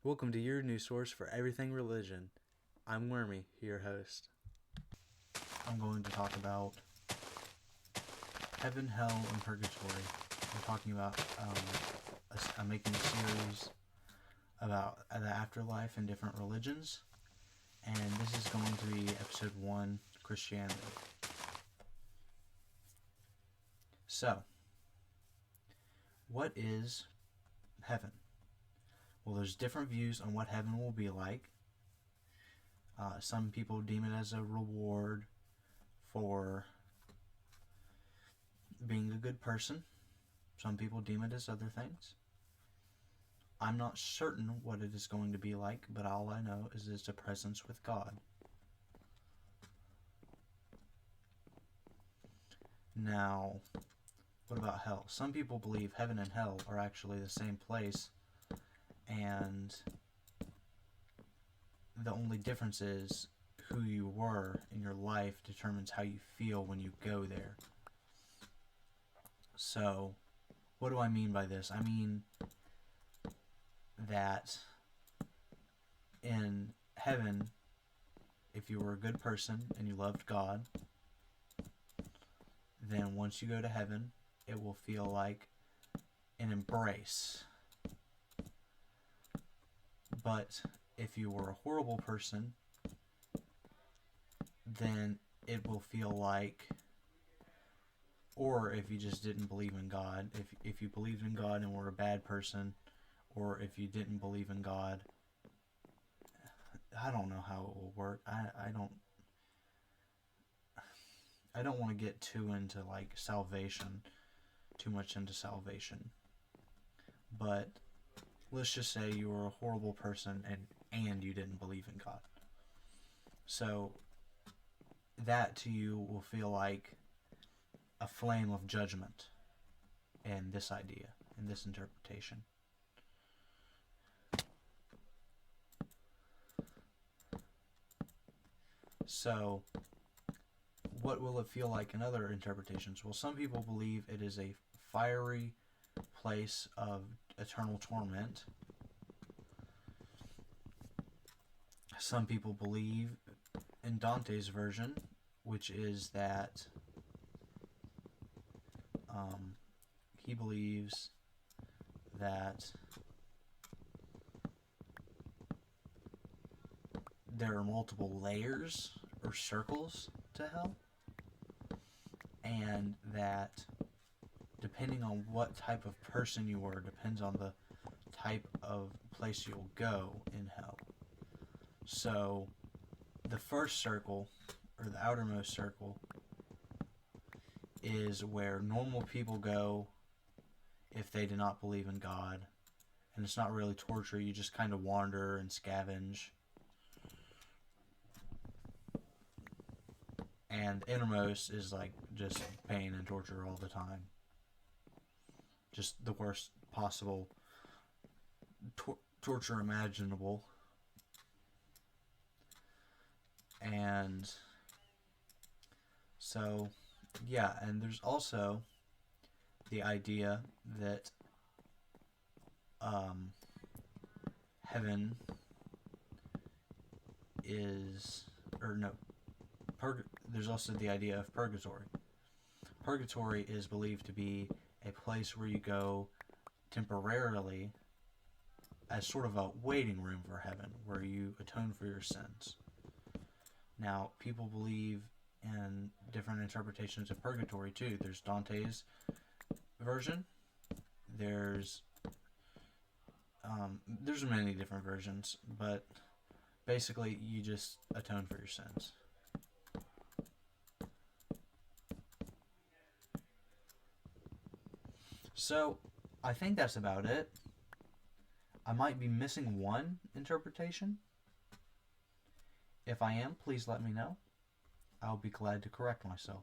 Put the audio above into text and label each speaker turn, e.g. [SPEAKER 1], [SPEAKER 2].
[SPEAKER 1] Welcome to your news source for everything religion. I'm Wormy, your host. I'm going to talk about heaven, hell, and purgatory. I'm talking about, I'm making a series about the afterlife and different religions, and this is going to be episode 1, Christianity. So, what is heaven? Well, there's different views on what heaven will be like. Some people deem it as a reward for being a good person. Some people deem it as other things. I'm not certain what it is going to be like, but all I know is it's a presence with God. Now, what about hell? Some people believe heaven and hell are actually the same place, and the only difference is who you were in your life determines how you feel when you go there. So, what do I mean by this? I mean that in heaven, if you were a good person and you loved God, then once you go to heaven, it will feel like an embrace. But if you were a horrible person, then it will feel like, or if you just didn't believe in God, if you believed in God and were a bad person, or if you didn't believe in God, I don't know how it will work. I don't want to get too into like salvation, too much into salvation. But let's just say you were a horrible person and you didn't believe in God. So that to you will feel like a flame of judgment in this idea, in this interpretation. So, what will it feel like in other interpretations? Well, some people believe it is a fiery place of eternal torment. Some people believe in Dante's version, which is that he believes that there are multiple layers or circles to hell, and that depending on what type of person you were depends on the type of place you'll go in hell. So the first circle, or the outermost circle, is where normal people go if they do not believe in God. And it's not really torture, you just kind of wander and scavenge. And innermost is like just pain and torture all the time. Just the worst possible torture imaginable. And so, yeah, and there's also the idea that heaven is, or no, there's also the idea of purgatory. Purgatory is believed to be a place where you go temporarily as sort of a waiting room for heaven, where you atone for your sins. Now, people believe in different interpretations of purgatory too. There's Dante's version. There's many different versions, but basically you just atone for your sins. So, I think that's about it. I might be missing one interpretation. If I am, please let me know. I'll be glad to correct myself.